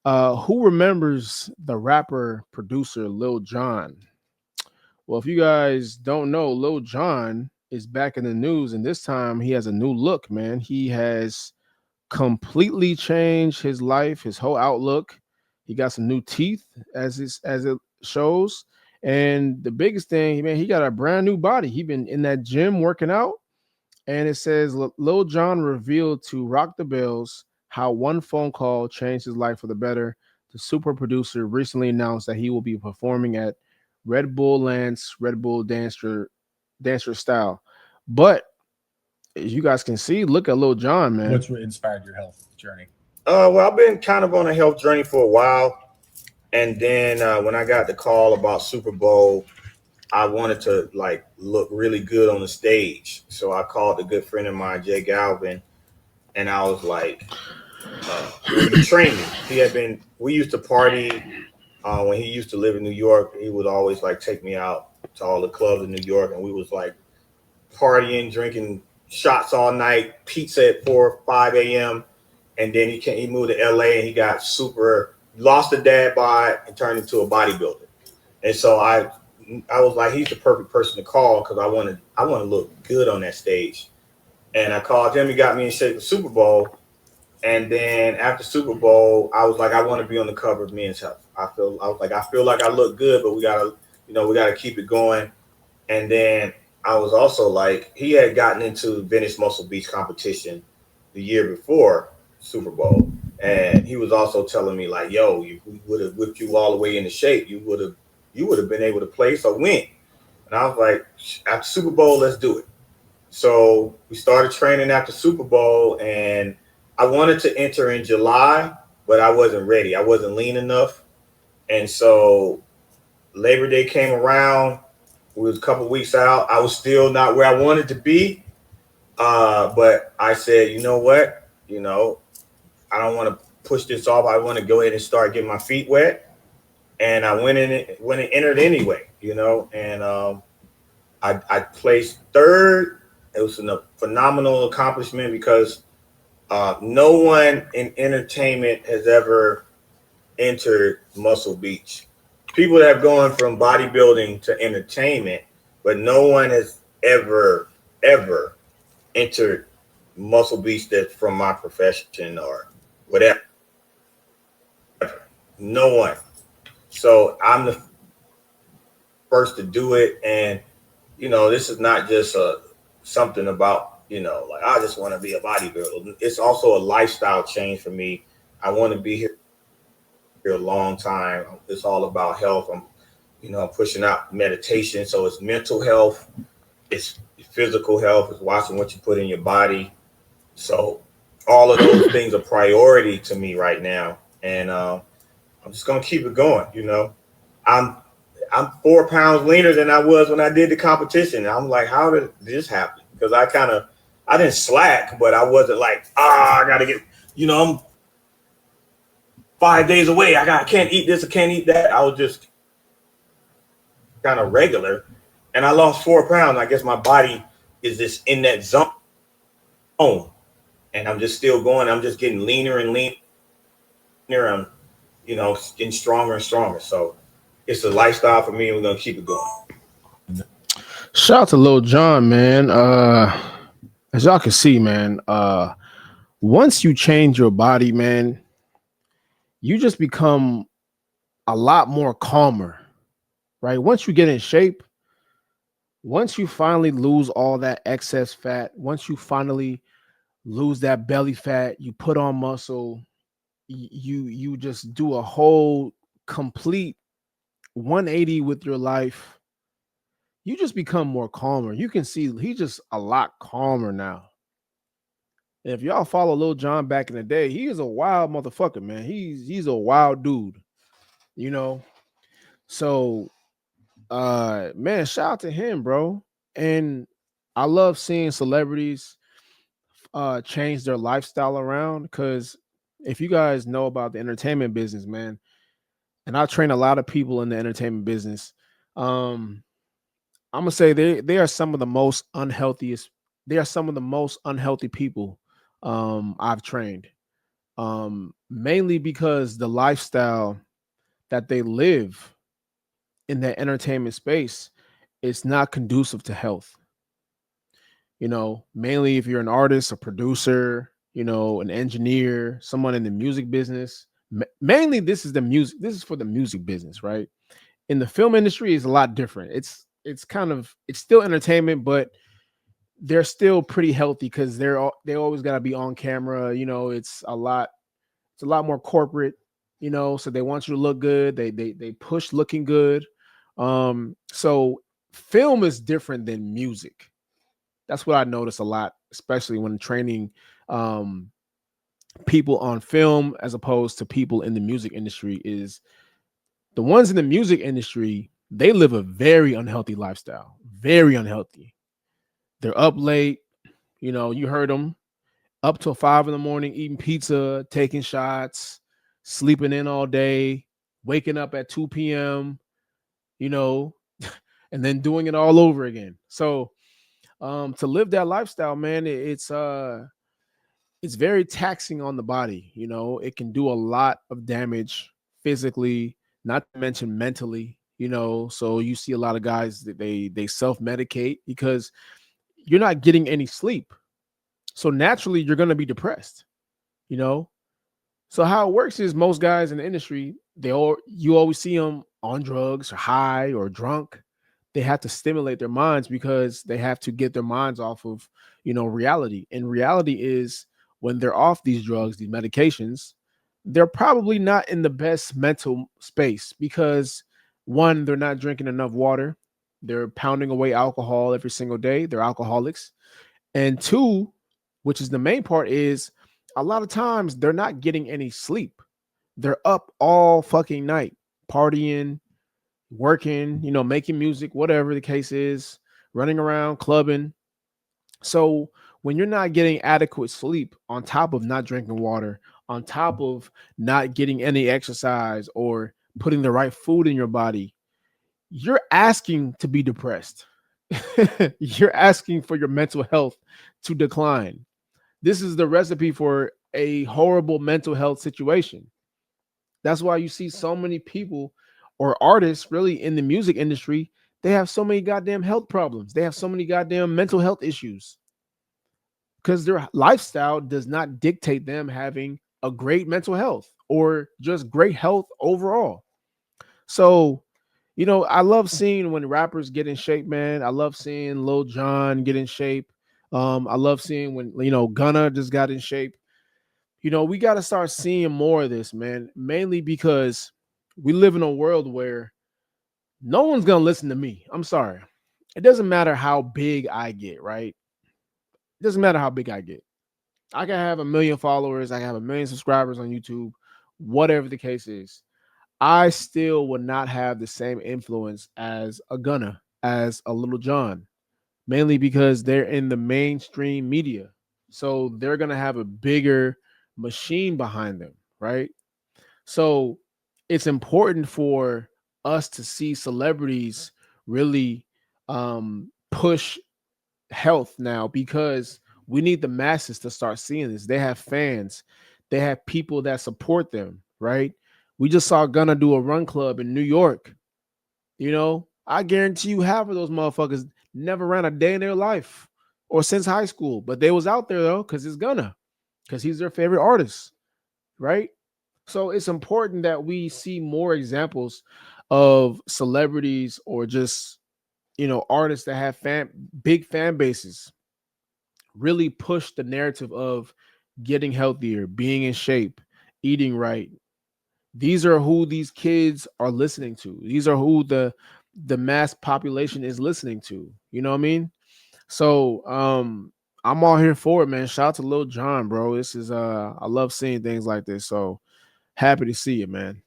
Who remembers the rapper producer Lil Jon? Well, if you guys don't know, Lil Jon is back in the news, and this time he has a new look, man. He has completely changed his life, his whole outlook. He got some new teeth, as it shows, and the biggest thing, man, he got a brand new body. He been in that gym working out, and it says Lil Jon revealed to Rock the Bells how one phone call changed his life for the better. The super producer recently announced that he will be performing at Red Bull Lance Red Bull Dancer style. But as you guys can see, look at Lil Jon, man. What's inspired your health journey? Well, I've been kind of on a health journey for a while, and then when I got the call about Super Bowl, I wanted to like look really good on the stage. So I called a good friend of mine, Jay Galvin, and I was like, "Will you train me?" He had been. We used to party when he used to live in New York. He would always like take me out to all the clubs in New York, and we was like partying, drinking shots all night, pizza at 4 or 5 a.m. And then he moved to LA and he got super lost the dad bod and turned into a bodybuilder. And so I was like, he's the perfect person to call because I want to look good on that stage. And I called him. He got me in shape for Super Bowl. And then after Super Bowl, I was like, I want to be on the cover of Men's Health. I feel like I look good, but we gotta keep it going. And then I was also like, he had gotten into Venice Muscle Beach competition the year before Super Bowl, and he was also telling me like, "Yo, we would have whipped you all the way into shape. You would have been able to place or win." And I was like, "After Super Bowl, let's do it." So we started training after Super Bowl, and I wanted to enter in July, but I wasn't ready. I wasn't lean enough, and so Labor Day came around. We was a couple weeks out. I was still not where I wanted to be, but I said, you know what? I don't want to push this off. I want to go ahead and start getting my feet wet. And I went and entered anyway, and I placed third. It was a phenomenal accomplishment because no one in entertainment has ever entered Muscle Beach. People have gone from bodybuilding to entertainment, but no one has ever entered Muscle Beach that's from my profession or whatever. No one. So I'm the first to do it, and this is not just something about like I just want to be a bodybuilder. It's also a lifestyle change for me. I want to be here a long time. It's all about health. I'm pushing out meditation, so it's mental health, it's physical health, it's watching what you put in your body. So all of those things are priority to me right now, and I'm just gonna keep it going. I'm I'm 4 pounds leaner than I was when I did the competition. And I'm like, how did this happen? Because I didn't slack, but I wasn't like, I gotta get, I'm 5 days away. Can't eat this, I can't eat that. I was just kind of regular, and I lost 4 pounds. I guess my body is just in that zone, and I'm just still going. I'm just getting leaner and leaner. I'm, getting stronger and stronger. So it's a lifestyle for me, and we're gonna keep it going. Shout out to Lil Jon, man. As y'all can see, man, once you change your body, man, you just become a lot more calmer, right? Once you get in shape, once you finally lose all that excess fat, once you finally lose that belly fat, you put on muscle, you just do a whole complete 180 with your life. You just become more calmer. You can see he's just a lot calmer now. And if y'all follow Lil Jon back in the day, he is a wild motherfucker, man. He's a wild dude, you know. So man, shout out to him, bro. And I love seeing celebrities change their lifestyle around because if you guys know about the entertainment business, man, and I train a lot of people in the entertainment business, um, I'm gonna say they are some of the most unhealthiest. They are some of the most unhealthy people I've trained. mainly because the lifestyle that they live in that entertainment space is not conducive to health. Mainly if you're an artist, a producer, an engineer, someone in the music business. Mainly this is for the music business, right? In the film industry is a lot different. It's still entertainment, but they're still pretty healthy because they always got to be on camera. It's a lot more corporate, so they want you to look good. They push looking good. So film is different than music. That's what I notice a lot, especially when training um people on film as opposed to people in the music industry. Is the ones in the music industry, they live a very unhealthy lifestyle, very unhealthy. They're up late, you heard them, up till 5 in the morning, eating pizza, taking shots, sleeping in all day, waking up at 2 p.m., you know, and then doing it all over again. So to live that lifestyle, man, it's very taxing on the body. It can do a lot of damage physically, not to mention mentally. So you see a lot of guys that they self-medicate because you're not getting any sleep. So naturally you're going to be depressed, you know? So how it works is most guys in the industry, you always see them on drugs or high or drunk. They have to stimulate their minds because they have to get their minds off of, reality. And reality is when they're off these drugs, these medications, they're probably not in the best mental space because one, they're not drinking enough water. They're pounding away alcohol every single day. They're alcoholics. And two, which is the main part, is a lot of times they're not getting any sleep. They're up all fucking night, partying, working, making music, whatever the case is, running around, clubbing. So when you're not getting adequate sleep, on top of not drinking water, on top of not getting any exercise or putting the right food in your body, you're asking to be depressed. You're asking for your mental health to decline. This is the recipe for a horrible mental health situation. That's why you see so many people or artists really in the music industry, they have so many goddamn health problems. They have so many goddamn mental health issues because their lifestyle does not dictate them having a great mental health or just great health overall. So, I love seeing when rappers get in shape, man. I love seeing Lil Jon get in shape. I love seeing when, Gunna just got in shape. We got to start seeing more of this, man, mainly because we live in a world where no one's going to listen to me. I'm sorry. It doesn't matter how big I get, right? It doesn't matter how big I get. I can have 1 million followers, I can have 1 million subscribers on YouTube, whatever the case is. I still would not have the same influence as a Gunna, as a Little John, mainly because they're in the mainstream media. So they're going to have a bigger machine behind them, right? So it's important for us to see celebrities really push health now because we need the masses to start seeing this. They have fans, they have people that support them, right? We just saw Gunna do a run club in New York. I guarantee you half of those motherfuckers never ran a day in their life or since high school, but they was out there though because it's Gunna, because he's their favorite artist, right? So it's important that we see more examples of celebrities or just artists that have big fan bases really push the narrative of getting healthier, being in shape, eating right. These are who these kids are listening to. These are who the mass population is listening to. You know what I mean? So I'm all here for it, man. Shout out to Lil Jon, bro. This is I love seeing things like this. So happy to see it, man.